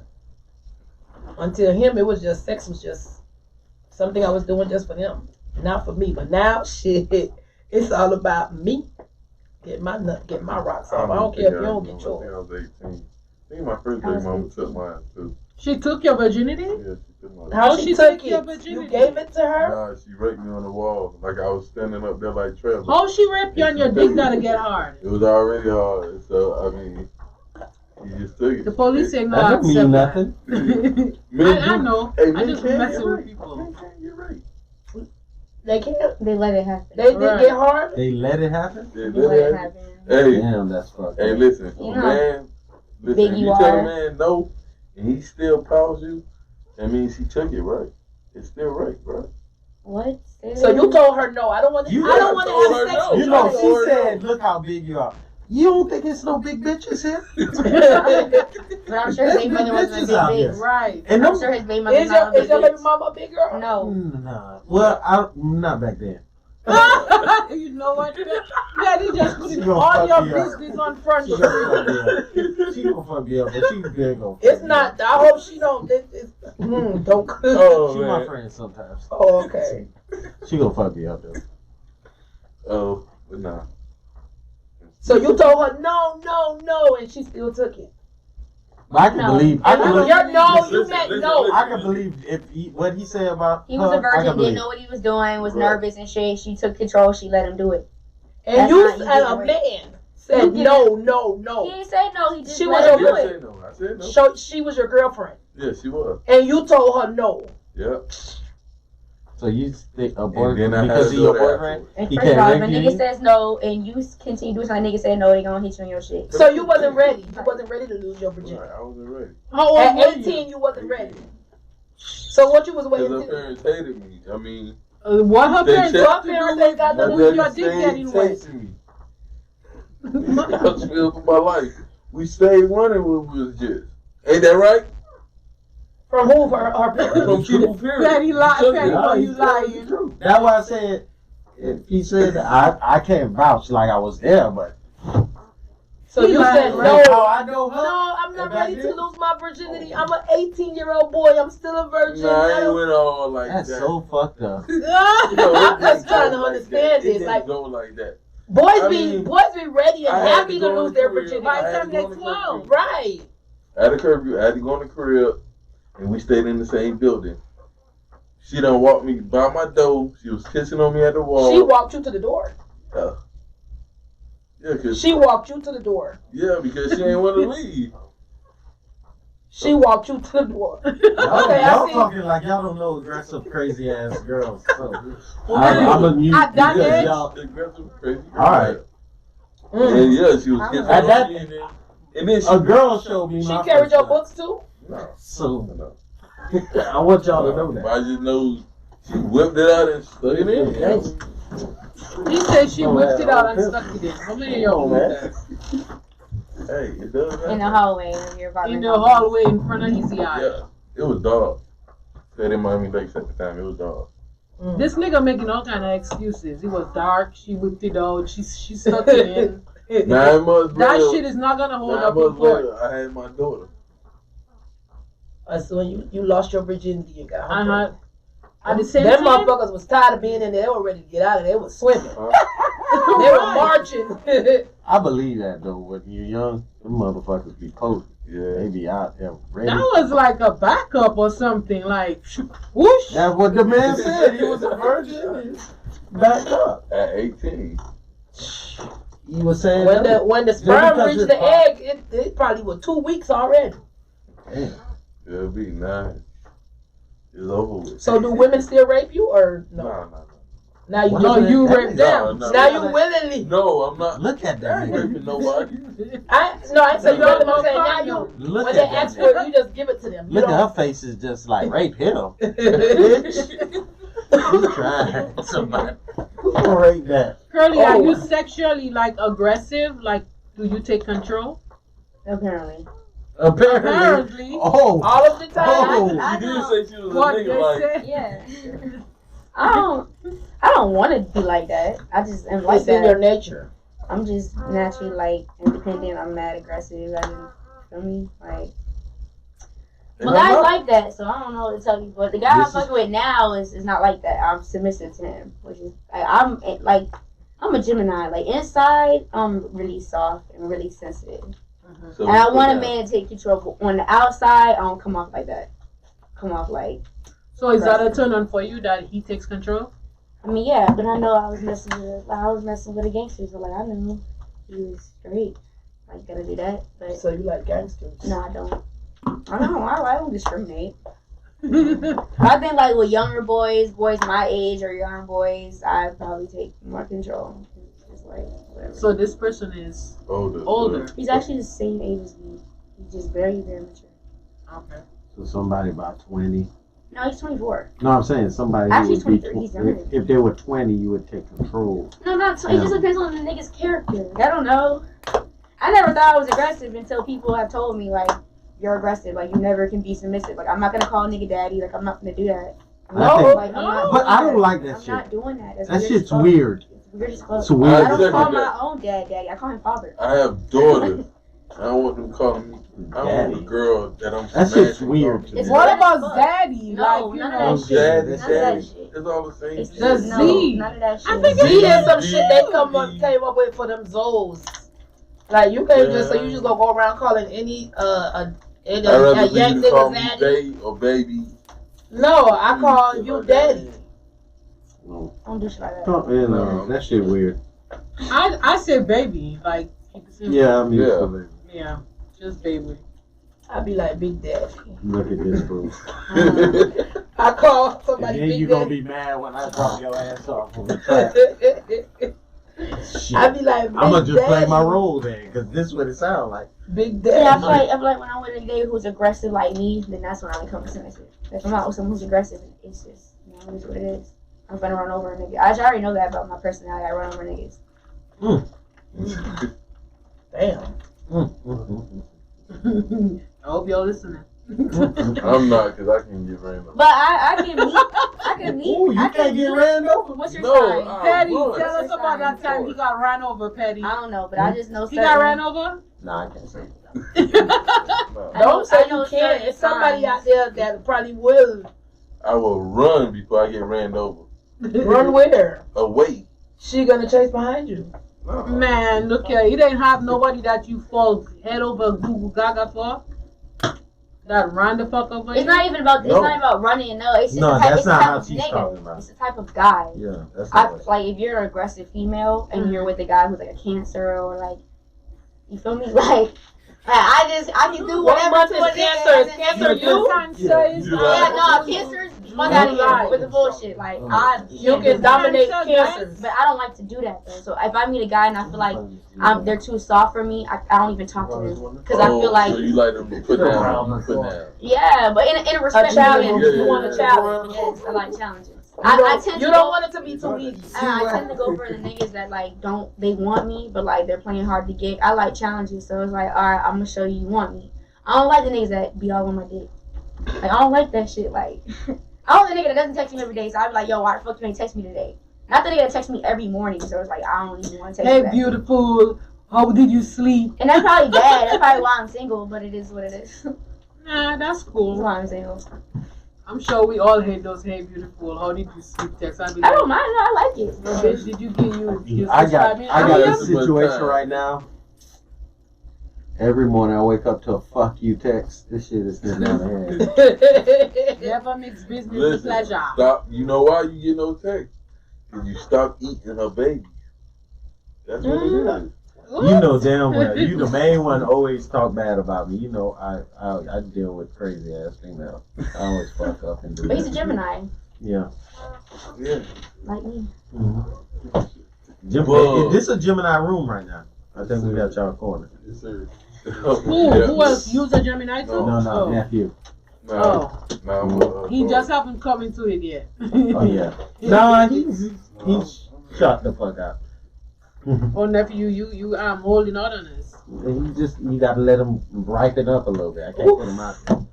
Until him, it was just sex was just something I was doing just for him, not for me. But now, shit, it's all about me. Get my rocks off. I don't care if you don't get yours. I was 18. I think my first baby mama took mine too. She took your virginity? Yeah, she took mine. How she took your it? virginity? You gave it to her? Nah, she raped me on the wall. Like I was standing up there like Trevor. Oh, she raped you and your dick gotta get hard. It was already hard. So, I mean, you just took it. The police ain't That gonna don't mean accept nothing. I know. Hey, I just men messing can't with get people. Men can't get raped. They can't. They let it happen. They did get hard. They let it happen? They They let it let happen. Hey, Damn, that's fucked hey, up. listen, You a know, man, listen, big if you you tell are. a man no, and he still pals you, that means he took it right. It's still right, bro. What? So you told her no. I don't want to. You I don't never want to told have her sex no. with You you. know, Or she no. said, look how big you are. You don't think it's no big bitches here? But I'm sure his baby mother wasn't Bitches out a big here. bitch. Right. And I'm them, sure his baby mother Is your baby mama a big girl? No. nah. Well, not back then. You know what? Daddy just put She all gonna your fuck me up. business on front She of gonna you. fuck me up. She gonna fuck me up, but she's good gonna fuck It's me not. up. I hope she don't. Don't. Oh, She my man. friend sometimes. Oh, okay. She gonna fuck me up though. Oh, but nah. So you told her no, and she still took it. But I can No. believe. I can believe. Your no, you Listen, meant listen, no. listen. I can believe if what he said about He was her, a I virgin, can didn't believe. know what he was doing, was Right. nervous and shit. She took control. She let him do it. And That's you not- and you a didn't man said You no. He didn't say no. He just She let was him a do I it. said no. I said no. So she was your girlfriend, Yeah, she was. and you told her no. Yeah. So you think a And boyfriend then I had because to he do your that boyfriend? afterwards. And He first of can't all, if a rape you? nigga says no and you continue doing something, nigga say no, they gonna hit you on your shit. So you wasn't ready. You wasn't ready to lose your virginity. Right, I wasn't ready. How old At were 18, you wasn't ready. So what you was waiting Because her to? parents hated me. I mean, you? What her They parents checked- got to parents do ain't with got my nothing losing to your daddy dick stayed getting wet? chasing me. I was scared for my life. We stayed running when we was just. Ain't that right? From who? Her parents. From people, period. Daddy lied. Took Daddy, it. were he's you telling the lying? truth. That's why I said if he said that, I can't vouch like I was there, but So you said no. that's how I know her. No, I'm not And back ready to then- lose my virginity. I'm an 18-year-old boy. I'm still a virgin. Nah, I I ain't don't- went all like That's that. so fucked up. You know, I'm it just didn't trying go to like understand that. It this, didn't like- go like that. Boys I be mean, ready and I had happy to to go lose to their the crib. virginity. By I the had time to go they to 12. Right. I had a curfew. I had to go in the crib, and we stayed in the same building. She done walked me by my door. She was kissing on me at the wall. She walked you to the door. Yeah, cause She walked you to the door. yeah, because she ain't want to leave. She walked you to the door. Y'all, Okay, I y'all see. talking like y'all don't know aggressive, crazy ass girls. So, Well, I'm a mute at that because age- y'all. Aggressive, crazy. All right. And yeah, she was kissing At on that- me, and then she, A girl showed me She my carried first your time. books too? no, So no. I want y'all to know that. I just know she whipped it out and stuck it in. He said she whipped it out and stuck it in. How many of y'all man. do that? Hey, it does happen. In the hallway of your apartment. In the hallway in front of his yard. Yeah, it was dark. Stayed in Miami Lakes at the time. It was dark. This nigga making all kind of excuses. It was dark. She whipped it out. She stuck it in. 9 months That later, shit is not gonna hold 9 up in months court. later, I had my daughter. So you lost your virginity and got her. At the same Them time? motherfuckers was tired of being in there. They were ready to get out of there. They was swimming. They were marching. I believe that though. When you're young, them motherfuckers be potent. Yeah. They be out there ready. That was like a backup or something. Like, whoosh. That's what the man said. He was a virgin. Back up. At 18. He was saying When the sperm reached the egg, it probably was 2 weeks already. Damn. It'll be nice. It's over with. So do women still rape you or no? No. Now you No, just you rape them. No. Now you willingly. No, I'm not. Look at that. I ain't raping nobody. I say you No, rape them. I'm no, saying now no. you. Look When at they that. ask for it, you just give it to them. You Look at don't- her face is just like rape him. Bitch. You trying somebody. Who gonna rape that? Curly, are Oh. you sexually like aggressive? Like, do you take control? Apparently. Apparently. Oh. all of the time. Oh. I You did know. say she was a What nigga, they like. say? Yeah. I don't want to be like that. I just am like It's in that. your nature. I'm just naturally like independent. I'm mad aggressive. I just feel me like. Well, guys like that, so I don't know what to tell you. But the guy I'm fucking with now is not like that. I'm submissive to him, which is I'm a Gemini. Like inside, I'm really soft and really sensitive, So and I want a yeah. man to take control. But on the outside, I don't come off like that. Come off like. So is that a turn on for you that he takes control? I mean, yeah, but I know I was messing with a gangster, so like I knew he was straight. Like gotta do that, but So you like gangsters? no, I don't. I don't discriminate. I think like with younger boys my age or younger boys, I probably take more control. It's like whatever. So this person is Older. He's actually the same age as me. He's just very, very mature. okay. So somebody about 20. No, he's 24. No, I'm saying somebody Actually, who would be 23, he's younger. if they were 20, you would take control. No, not so. It just depends on the nigga's character. I don't know. I never thought I was aggressive until people have told me like, you're aggressive. Like you never can be submissive. Like I'm not gonna call a nigga daddy. Like I'm not gonna do that. I think- Like, I'm not but doing I don't that. like that I'm shit. not doing that. That's That weird shit's as fuck. weird. It's weird as fuck. It's weird. I don't I call do my that. own dad daddy. I call him father. I have daughters. I don't want them calling me. I don't want a girl that I'm That shit's smashing weird calling to me. It's What weird about as fuck. daddy? No, Like, you none know. of that shit. Daddy, None of that daddy. shit. It's all the same It's shit. The no, Z. none of that shit. I think See, there's some Z. shit they came up with for them Zoes. Like you can't just so you just gonna go around calling any I'd rather a for young you to call nigga me daddy. babe or baby. No, I call you daddy. No. Don't do shit like that. Oh, you know, that shit weird. I say baby. Like, keep it simple. Yeah, I'm used Yeah. to it. Yeah, just baby. I be like big daddy. Look at this fool. I call And somebody then big you gonna daddy. be mad when I drop your ass off on the track. Shit. I be like, I'm gonna big just play daddy. my role then, cause this is what it sounds like. Big Yeah, daddy. I feel like when I'm with a nigga who's aggressive like me, then that's when I become submissive. If I'm out with someone who's aggressive, it's just, it is what it is. I'm gonna run over a nigga. I already know that about my personality. I run over niggas. Damn. I hope y'all listening. I'm not, because I can get random. But I can meet. Ooh, you can't get ran over. What's your No, sign? Patty, run. tell us about that time he got ran over, Patty. I don't know, but I just know He got ran certain. over? Nah, I can't say that. No. I know- Don't say I know you can't. certain It's somebody signs. out there that probably will I will run before I get ran over. run with her. Away. She gonna chase behind you. No. Man, look here. You didn't have nobody that you fall head over Google Gaga for? That ran the fuck over you? It's not even about. It's No. not about running. No, it's just No, the type, that's it's the not type how of she's nigga. talking about. It's the type of guy. Yeah, that's I not what like if you're an aggressive female and you're with a guy who's like a Cancer or like, you feel me? Like I can do What whatever. month to is a nigga Cancer? and Is then- Cancer you? Cancer is You Yeah, right. no, Cancers. Fuck out of here with the bullshit. Like You can dominate Cancer, cancers. but I don't like to do that though. So if I meet a guy and I feel like they're too soft for me, I don't even talk to them because I feel like So you like them to put down. Put down. yeah, but in a respectful challenge. way. You want a challenge. Yes, I like challenges. You I don't, tend you to don't go, want it to be too easy. I tend to go for the niggas that like they want me, but like they're playing hard to get. I like challenges, so it's like, all right, I'm gonna show you want me. I don't like the niggas that be all on my dick. Like I don't like that shit. Like I don't like the nigga that doesn't text me every day, so I be like, yo, why the fuck you ain't text me today? Not the nigga that texts me every morning, so it's like I don't even want to text you Hey, back. beautiful. How did you sleep? And that's probably bad. That's probably why I'm single, but it is what it is. That's Nah, that's cool. why I'm single. I'm sure we all hate those "Hey beautiful." How did you sleep text? I don't mind. I like it. Bitch, did you get you? I got a situation right now. Every morning I wake up to a "fuck you" text. This shit is getting out of hand. Never mix business with pleasure. Stop. You know why you get no text? Because you stop eating her baby. That's what it is. You know damn well. You the main one always talk bad about me. You know I deal with crazy ass females. I always fuck up and do. But he's a Gemini. Yeah. Yeah. Like me. Mm-hmm. This is a Gemini room right now. I think we got y'all cornered. Yes, sir. Who else? Use a Gemini too? No, nephew. He just haven't come into it yet. Oh yeah. Nah, he's shut the fuck up. Oh nephew, you holding out on us. You gotta let him ripen up a little bit. I can't put him out there.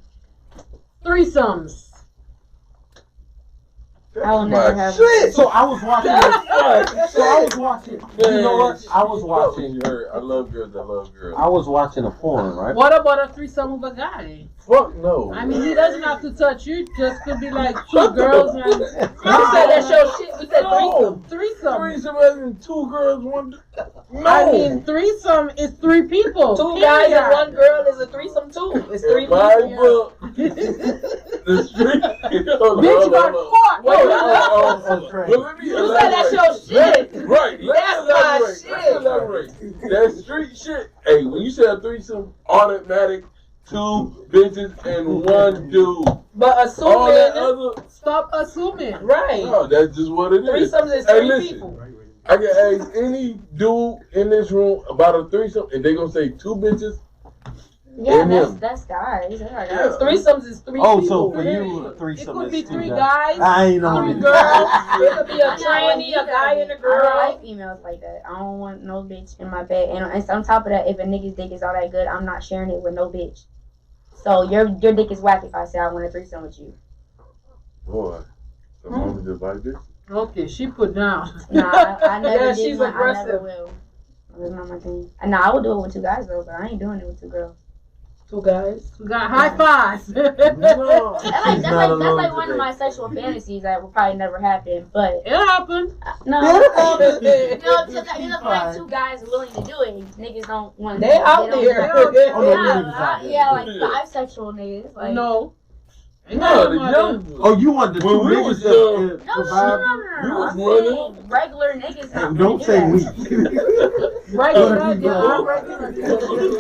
Threesomes. I will never have. So I was watching. You know what? I was watching. I love girls. I was watching a porn, right? What about a threesome with a guy? Fuck no. I mean, he doesn't have to touch you. Just could be like two girls and. You said that's your shit. We said threesome. Threesome. Threesome as in two girls, one. No. I mean, threesome is three people. Two guys and one girl is a threesome too. It's three people. The street. Bitch got caught. Wait, let me You said that's your shit. Right. That's my shit. Let's elaborate. That street shit. Hey, when you say a threesome, automatic, two bitches and one dude. But All that assuming. other. Stop assuming. Right. No, that's just what it is. Threesomes is Hey, three listen. people. I can ask any dude in this room about a threesome, and they gonna say two bitches. Yeah, And that's guys. Yeah. Threesomes is three Oh, people. so for you, a It threesome could is be two three guys. guys. I ain't on Three it. girls. It could be a I'm not like tranny, a guy, and a I don't girl. like females like that. I don't want no bitch in my bed. And on top of that, if a nigga's dick is all that good, I'm not sharing it with no bitch. So your dick is whack if I say I want a threesome with you. Boy, the moment just like this. Okay, she put down. Nah, I never Yeah, did. she's I never aggressive. will. That's not my thing. Nah, I would do it with two guys though, but I ain't doing it with two girls. Two guys. We got high fives. No, That's like one of my sexual fantasies that will probably never happen. But It happened. no, like two guys willing to do it. Niggas don't want. They out there. Yeah, like bisexual niggas. Like, No. No, the young. Oh, you want the two When we was niggas young, that No, survived? no. We was I'm running. saying regular niggas. Hey, don't say we. Regular. Oh,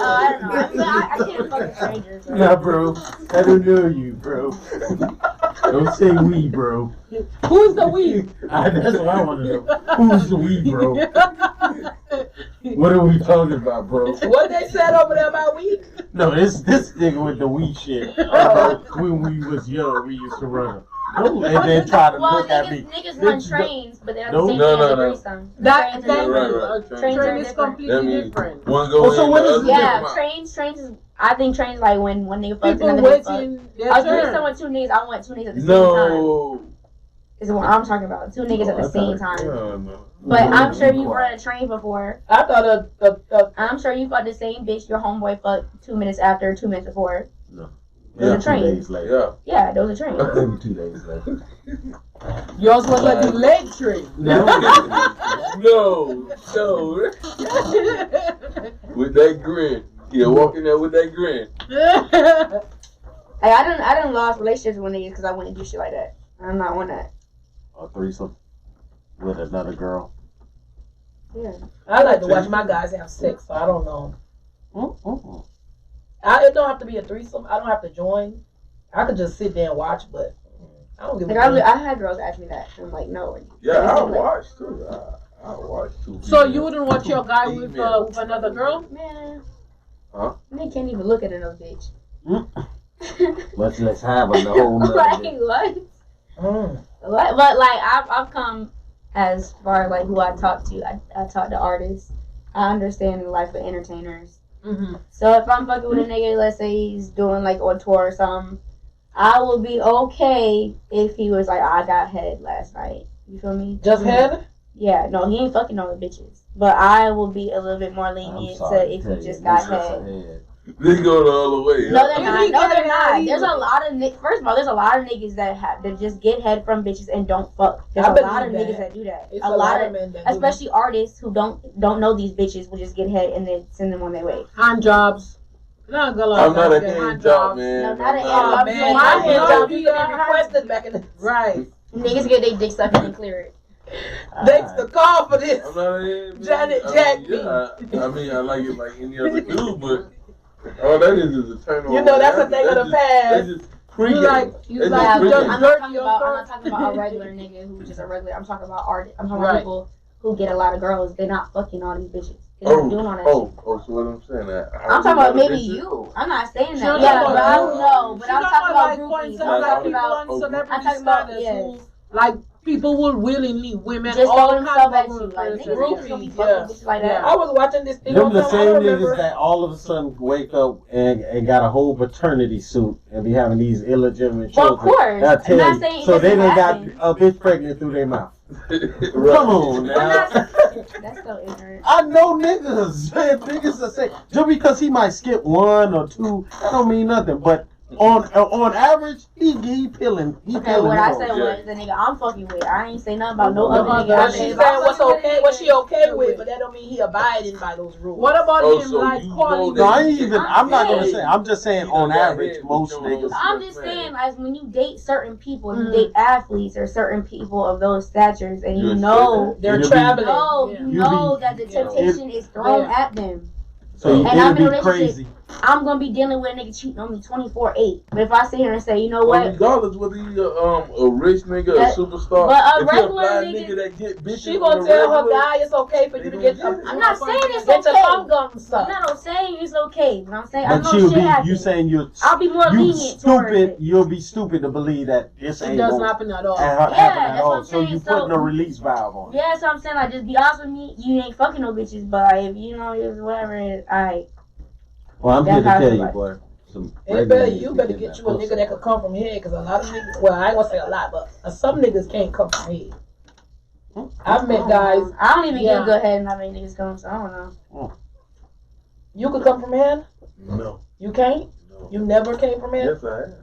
I don't know. I can't fuck strangers. Bro. Nah, bro. I don't know you, bro. Don't say we, bro. Who's the we? That's what I want to know. Who's the we, bro? What are we talking about, bro? What they said over there about weed? No, this nigga with the we shit. When we was young, we used to run. And then try to Well, look at me. niggas run trains, but they're No, the same no, thing as a no. threesome. That Right, right. train Trains are is different. completely That means different. one go Oh, so in, what the is other the Yeah, come out. trains is. I think trains like when one nigga fucks People another nigga fuck. waiting A their threesome turn. with two niggas. I want two niggas at the same time. No. Is what I'm talking about. Two niggas at the same time. No. But I'm sure you've run a train before. I thought I'm sure you fucked the same bitch your homeboy fucked 2 minutes after, 2 minutes before. It was a 2 train. days later. Yeah, there was a train. Maybe 2 days later. Yours was like the leg train. No. No. With that grin. Yeah, walking there with that grin. Like, I done lost relationships with niggas because I wouldn't do shit like that. I'm not on that. A threesome with another girl. Yeah. I like to watch my guys have sex, so I don't know. Mm-mm. It don't have to be a threesome. I don't have to join. I could just sit there and watch, but I don't give a Like, fuck. I had girls ask me that. I'm like, no. Yeah, I watch too. I watch too. So you wouldn't watch your guy with another girl? Man. Huh? They can't even look at another bitch. Let's have a whole nother Like, day. what? Mm. But like I've come as far like who I talk to. I talk to artists. I understand the life of entertainers. Mm-hmm. So if I'm fucking with a nigga, let's say he's doing like on tour or something, I will be okay if he was like, I got head last night. You feel me? Just head? Yeah, no, he ain't fucking all the bitches. But I will be a little bit more lenient to if he just got head. They go the other way. No, they're not. No, they're not. There's a lot of first of all, there's a lot of niggas that just get head from bitches and don't fuck. There's a lot of niggas that do that. It's a lot of men that especially artists who don't know these bitches will just get head and then send them on their way. Hand jobs. I'm not a hand job, man. No, not a Oh, man, my hand job used to be requested back in the right. Niggas get their dick sucked and clear it. They used to call for this. I'm not a hand man. Janet Jack me. I mean, I like it like any other dude, but all that is a turn on. You know, that's a thing of the past. That's just You like I'm not talking about a regular nigga who's just a regular. I'm talking about artists. I'm talking about people who get a lot of girls. They're not fucking all these bitches. They're not doing all that shit. So what I'm saying that I'm talking about maybe you. I'm not saying that. Yeah, but I don't know. But I'm talking about groupies. I'm talking about like people will willingly women just all throw themselves at kinds you. of Like niggas groupies. don't be fucking bitches like that. I was watching this thing Them on the time, same I remember. niggas that all of a sudden wake up and got a whole paternity suit and be having these illegitimate children. Well, of course. I tell I'm not you, saying so it they done got doesn't a bitch pregnant through their mouth. Right. Come on now. That's so ignorant. I know niggas. Niggas are saying just because he might skip one or two, that don't mean nothing. But on average, he pilling. Okay, what I said was the nigga I'm fucking with. I ain't say nothing about no other nigga. But she's saying what's okay, what she okay with, but that don't mean he abiding by those rules. What about him so like you calling? No, I'm not gonna saying. say. I'm just saying on average, most niggas. I'm just saying, like when you date certain people, you date athletes or certain people of those statures, and you know they're You'll be- traveling. you know that the temptation is thrown at them. So And I'm in a it'd be crazy. I'm gonna be dealing with a nigga cheating on me 24/8. But if I sit here and say, you know what? Regardless whether he a rich nigga, a superstar, but a if he regular fly nigga that get bitches, She gonna tell her guy it's okay for you to get. I'm not saying it's get your okay. thumb gum sucked. I'm not saying it's okay, but I'm saying I But know shit you happens. saying you're I'll be more you lenient towards stupid. it. You'll be stupid to believe that this It ain't doesn't gonna happen at all. happen Yeah, at that's what all. I'm So saying. you So- putting a release valve on. Yeah, so I'm saying like just be honest with me. You ain't fucking no bitches, but if you know it's whatever, alright. Well, I'm here That's to how I tell feel you, like. boy. You You better get you a nigga that could come from here, cause a lot of niggas. Well, I ain't gonna say a lot, but some niggas can't come from here. I've met guys. I don't even get good head and how many niggas come, so I don't know. You could come from here. No. You can't. No. You never came from here. Yes, I have.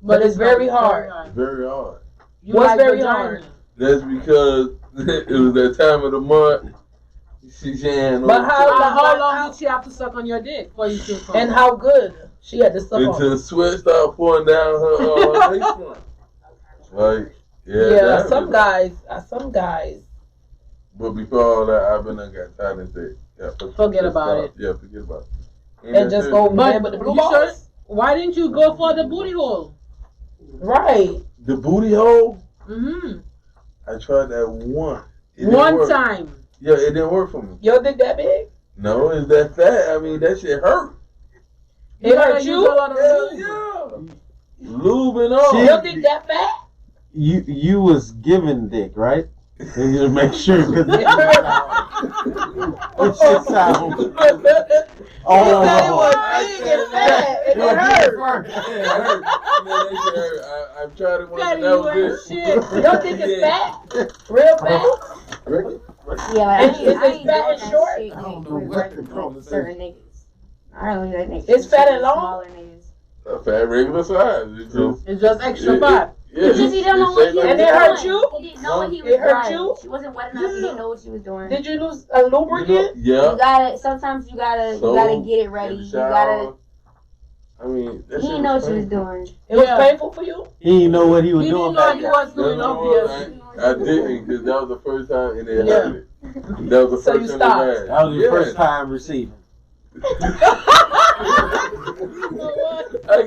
But it's very hard. It's very hard. You What's like very vagina. hard? That's because it was that time of the month. She saying, But How long did she have to suck on your dick for you to come? and how good she had to suck until the on. sweat started pouring down her waistline. Like, Yeah, some guys. But before all that, I've been got tired and said, Forget about it. Yeah, forget about it. And just go But with the blue you sure? balls. Why didn't you go for the booty hole? Right. The booty hole. Mm-hmm. I tried that one. It didn't One work. time. Yeah, it didn't work for me. Your dick that big? No, it's that fat. I mean, that shit hurt. It hurt you? Yeah. Lube and all. See? Your dick that fat? You was giving dick, right? And you make sure because it shit sound. You said it was big and fat. It hurt. It hurt. Man, that shit hurt. I've tried it once and that was it. Your dick is fat? Real fat? Yeah, like, Is it I ain't fat doing and that short? shit I don't know with what the certain conversation. niggas. I don't like niggas. It's fat and long? Smaller niggas. A fat regular size. It's just, It's just extra fat. yeah, It's just he don't know what he was And doing. it hurt you? He didn't know what he was It hurt doing. you? She wasn't wet enough. He didn't know what she was doing. Did you lose a lubricant? Yeah. You gotta. Sometimes you gotta get it ready. You gotta. I mean, that He shit didn't know what she was painful. doing. It was Yeah. painful for you? He didn't know what he was He doing didn't know back he there. was doing That's obvious. I didn't, because that was the first time and it Yeah. happened. That was the So first you time stopped. it That was your first time receiving. I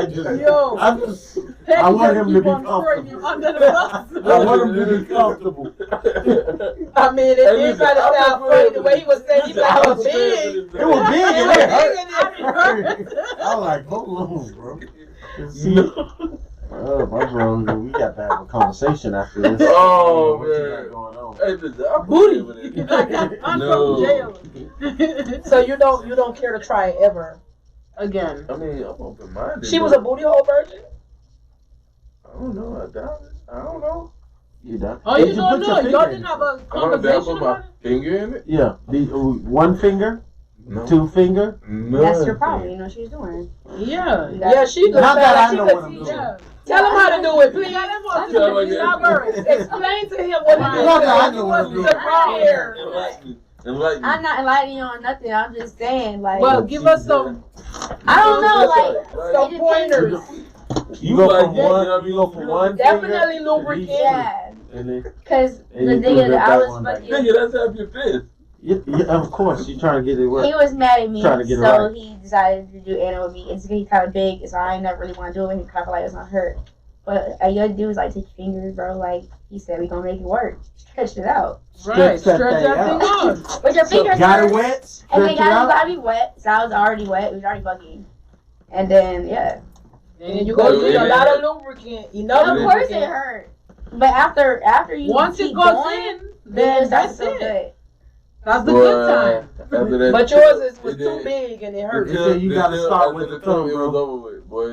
guess. I want him to be comfortable. Under the bus. I want him to be comfortable. I mean, it did kind of sound funny the way he was saying. He was like, it was big. It was big and It it was hurt. big and I was like, hold on, bro. See, my bro, we got to have a conversation after this. Oh, What you man. got going on? Hey, listen, I'm Booty. I'm No. from jail. So you don't care to try it ever? Again. I mean, I'm open-minded. She was a booty hole virgin? I don't know. I doubt it. I don't know. You done? Oh, Did you don't put know? your Y'all finger didn't in have it? a I'm gonna conversation put about my it? finger in it. Yeah, the one finger. No. 2 finger? That's your problem. You know what she's doing. Yeah, she could. Not that I know she what could I'm teach doing. her. Tell him how to do it, please. Explain to him what he Not that I did. know what I'm doing. Enlighten me. I'm not enlightening you on nothing. I'm just saying, like. Well, give us some. I don't know, like. Some pointers. You go from one. You go from one. Definitely finger, lubricant. Yeah. And then, Because the and you nigga put that I that was one back. fucking. Nigga, that's half your fist. yeah, of course, you trying to get it work. He was mad at me, Trying to get it so right. he decided to do anal with me. It's he's kind of big, so I ain't never really want to do it. He kind of like it's not hurt. But all you gotta do is like take your fingers, bro. Like he said, we gonna make it work. Stretch it out. Right, Stretch stretch that that thing thing out. But your So, fingers got it hurt, wet? and Stretch they it out? gotta be wet. So I was already wet. It was already bugging. And then And you gotta use a lot of lubricant. Enough of course lubricant. it hurt. But after you Once keep it goes going, in, then that's so it. good. That's the good time. After that, But yours was too big and it hurt. You gotta start with the thumb, It was bro. over with, boy.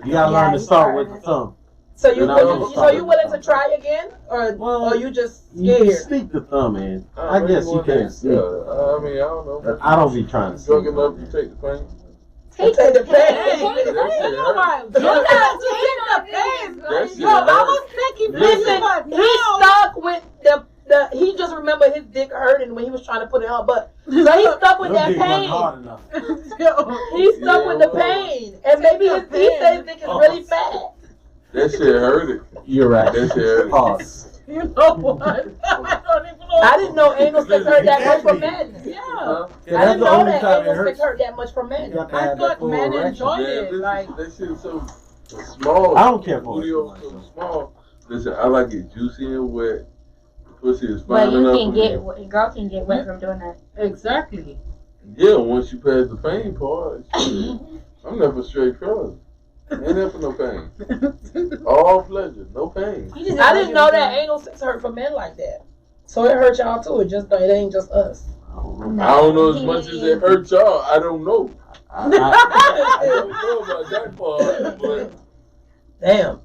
You gotta learn to you start start with with the thumb. So you Then willing to try again, or you just You can scared? sneak the thumb in. I guess you can sneak Yeah, the I mean, I don't know. thumb. I don't be trying to Drunk sneak enough the to thumb. take the pain. Take Take the the pain. pain. That shit hurt. You got to take the pain. That shit Yo, I hurt. was thinking, Listen, but he stuck with the. He just remembered his dick hurting when he was trying to put it on, but so he stuck with Your that dick wasn't pain. hard enough. He stuck with the Yeah, pain, and maybe he said his dick is really fat. That shit hurted. You're right. That shit hurted. Pause. You know what? I don't even know. I didn't know anal sex hurt that much for men. Yeah. Huh? Yeah, I that's didn't the know only that time it anal sex hurts. hurt that much for You men. got to I have that thought full men erection. enjoyed Man, it. Like, that shit is so small. I don't care for Booty it. hole so small. Listen, I like it juicy and wet. The pussy is But fine you enough can for get me. a girl can get wet from doing that. exactly. Yeah, once you pass the pain part, shit, I'm there for straight drugs. Ain't there for no pain. All pleasure, no pain. I didn't know that anal sex hurt for men like that. So it hurt y'all too. It ain't just us. I don't know as much as it hurt y'all. I don't know. I don't know about that part, but Damn.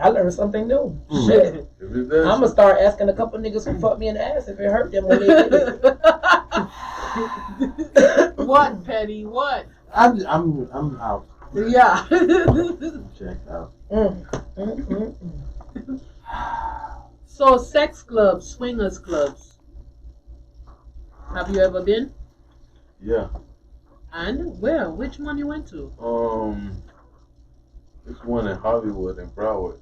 I learned something new. Mm. Shit. if it's that, I'm gonna start asking a couple niggas who fucked me in the ass if it hurt them when they did it. What, Petty? What? I'm out. Yeah. I'm checked out. So, sex clubs, swingers clubs. Have you ever been? yeah. And where? Which one you went to? It's one in Hollywood and Broward.